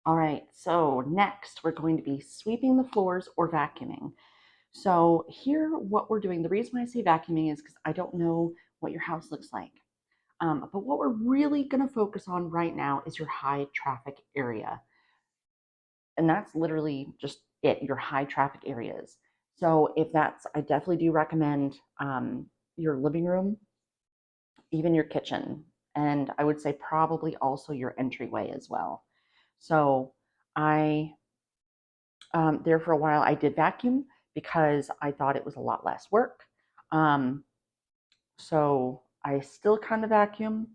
All right, so next we're going to be sweeping the floors or vacuuming. So here, what we're doing, the reason why I say vacuuming is because I don't know what your house looks like. But what we're really going to focus on right now is your high traffic area. And that's literally just it, your high traffic areas. So if that's, I definitely do recommend your living room, even your kitchen, and I would say probably also your entryway as well. So I, there for a while, I did vacuum because I thought it was a lot less work. Um, so I still kind of vacuum.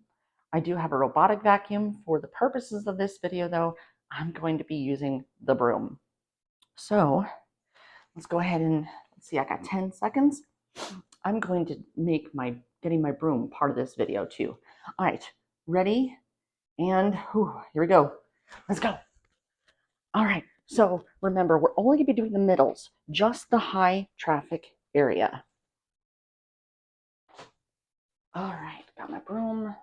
I do have a robotic vacuum. For the purposes of this video, though, I'm going to be using the broom. So let's go ahead and let's see. I got 10 seconds. I'm going to make my getting my broom part of this video too. All right, ready? And here we go. Let's go. All right. So remember, we're only going to be doing the middles, just the high traffic area. All right, got my broom.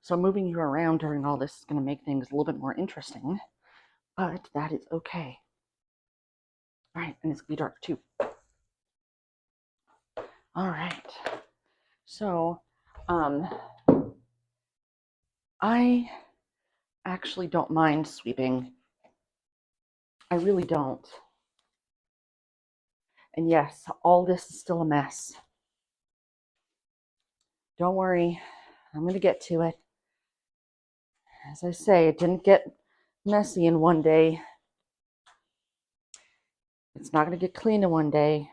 So moving you around during all this is going to make things a little bit more interesting, but that is okay. All right, and it's going to be dark too. All right. So, I actually don't mind sweeping. I really don't. And yes, all this is still a mess. Don't worry, I'm going to get to it. As I say, it didn't get messy in one day. It's not going to get clean in one day.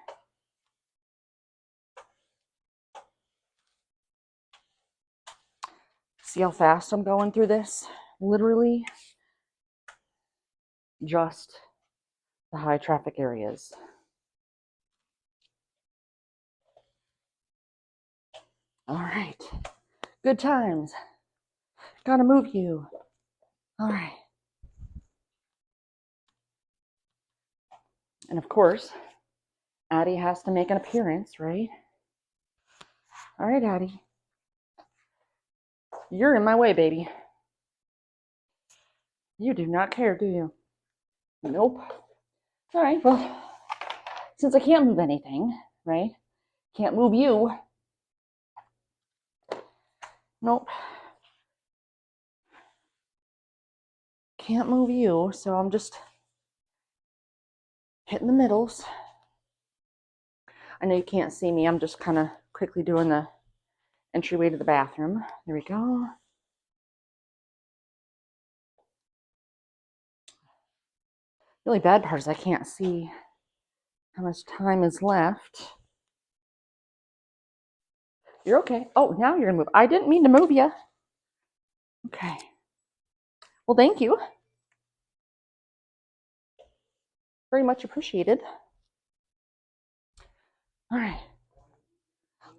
See how fast I'm going through this? Literally just the high traffic areas. All right. Good times. Gotta move you. All right. And of course, Addie has to make an appearance, right? All right, Addie. You're in my way, baby. You do not care, do you? Nope. All right, well, since I can't move anything, right? Can't move you. Nope. Can't move you, so I'm just hitting the middles. I know you can't see me. I'm just kind of quickly doing the entryway to the bathroom. There we go. The really bad part is I can't see how much time is left. You're okay. Oh, now you're gonna move. I didn't mean to move you. Okay. Well, thank you. Very much appreciated. All right.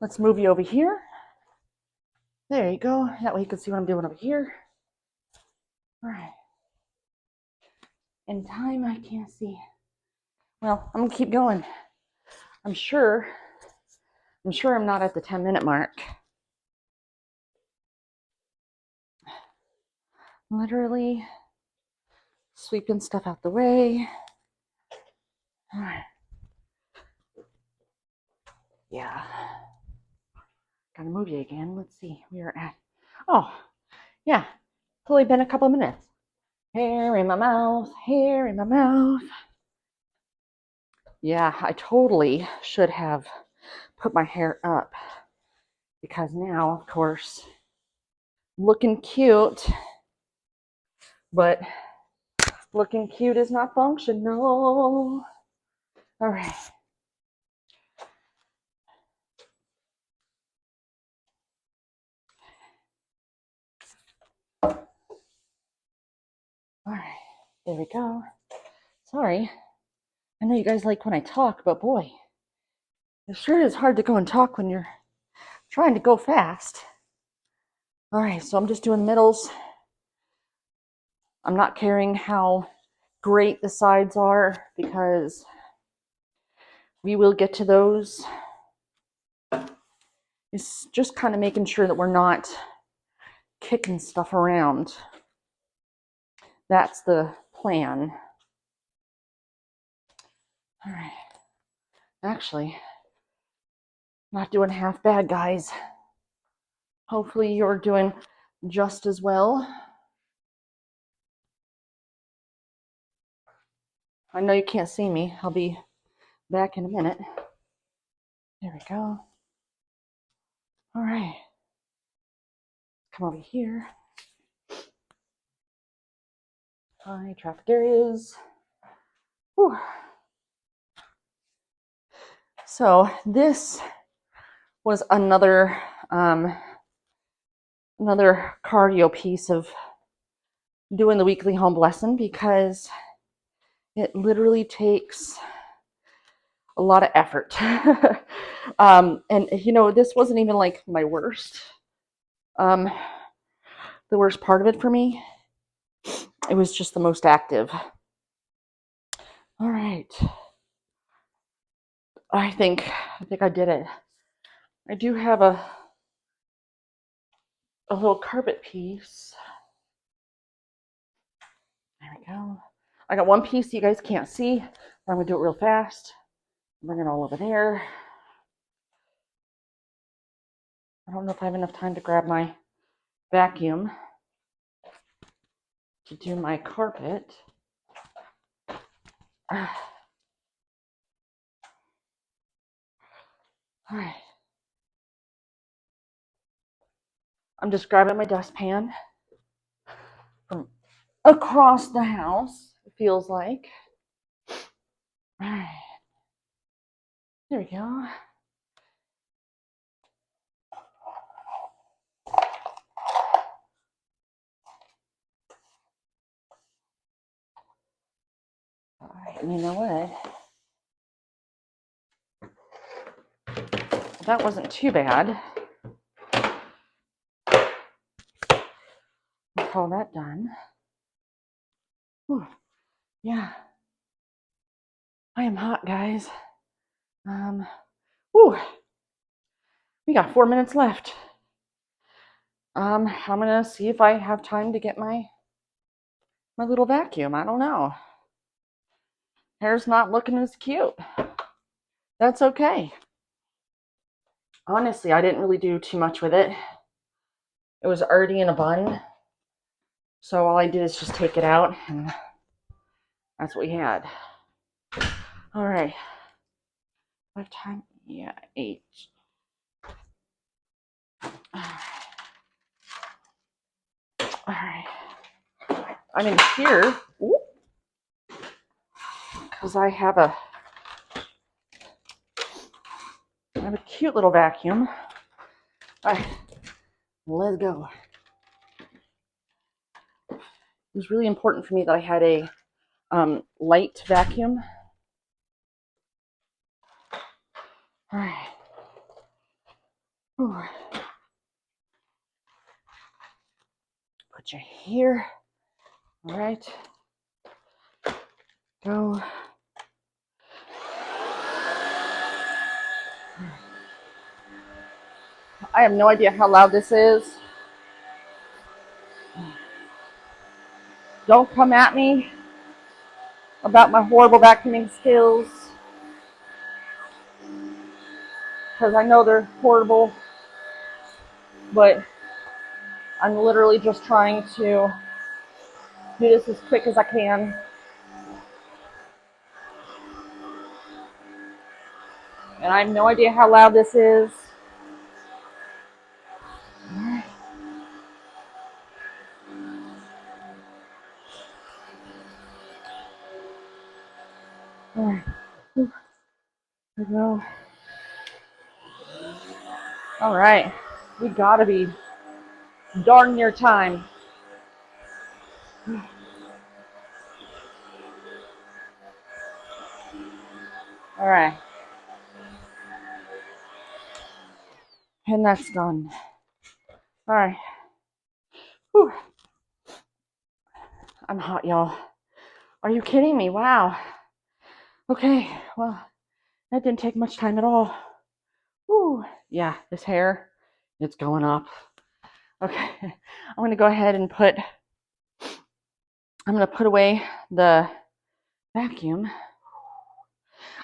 Let's move you over here. There you go. That way you can see what I'm doing over here. All right. In time, I can't see. Well, I'm gonna keep going. I'm sure I'm not at the 10-minute mark. Literally sweeping stuff out the way. All right. Yeah. Gotta move you again. Let's see. We are at. Oh, yeah. It's only been a couple of minutes. Hair in my mouth. Hair in my mouth. Yeah, I totally should have put my hair up because now, of course, looking cute, but looking cute is not functional. All right. All right. There we go. Sorry. I know you guys like when I talk, but boy, it sure is hard to go and talk when you're trying to go fast. All right, so I'm just doing middles. I'm not caring how great the sides are because we will get to those. It's just kind of making sure that we're not kicking stuff around. That's the plan. All right. Actually, not doing half bad, guys. Hopefully you're doing just as well. I know you can't see me. I'll be back in a minute. There we go. All right. Come over here. Hi, traffic areas. Whew. So this was another cardio piece of doing the weekly home lesson, because it literally takes a lot of effort. And you know, this wasn't even like my worst. The worst part of it for me. It was just the most active. All right. I think I did it. I do have a little carpet piece. There we go. I got one piece you guys can't see, but I'm gonna do it real fast. Bring it all over there. I don't know if I have enough time to grab my vacuum to do my carpet. All right. I'm just grabbing my dustpan from across the house, it feels like. All right. There we go. All right, and you know what? That wasn't too bad. I'll call that done. Whew. Yeah. I am hot, guys. Whew. We got 4 minutes left. I'm gonna see if I have time to get my little vacuum. I don't know. Hair's not looking as cute. That's okay. Honestly, I didn't really do too much with it. It was already in a bun. So all I did is just take it out, and that's what we had. All right. What time? Yeah, 8. All right. I'm in here because I have a cute little vacuum. All right, let's go. It was really important for me that I had a light vacuum. All right. Ooh. Put you here. All right. Go. I have no idea how loud this is. Don't come at me about my horrible vacuuming skills, because I know they're horrible, but I'm literally just trying to do this as quick as I can. And I have no idea how loud this is. All right. All right. There we go. All right. We gotta be darn near time. All right. And that's done. All right. Whew. I'm hot, y'all. Are you kidding me? Wow. Okay. Well, that didn't take much time at all. Whew. Yeah, this hair, it's going up. Okay, I'm going to go ahead and put away the vacuum.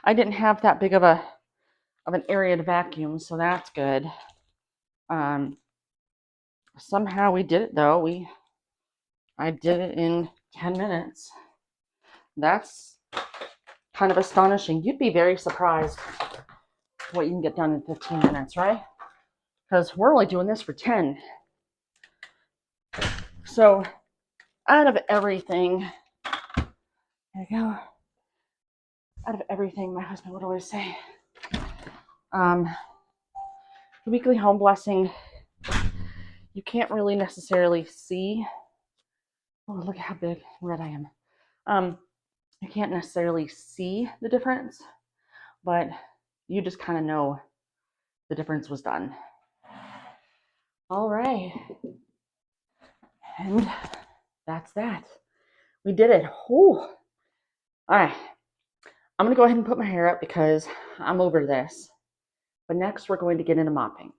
I didn't have that big of an area to vacuum, so that's good. Somehow we did it though. I did it in 10 minutes. That's kind of astonishing. You'd be very surprised what you can get done in 15 minutes, right? Because we're only doing this for 10. So out of everything, there you go. Out of everything, my husband would always say, the weekly home blessing, you can't really necessarily see. Oh, look at how big red I am. You can't necessarily see the difference, but you just kind of know the difference was done. All right. And that's that. We did it. Whew. All right. I'm going to go ahead and put my hair up because I'm over this. But next, we're going to get into mopping.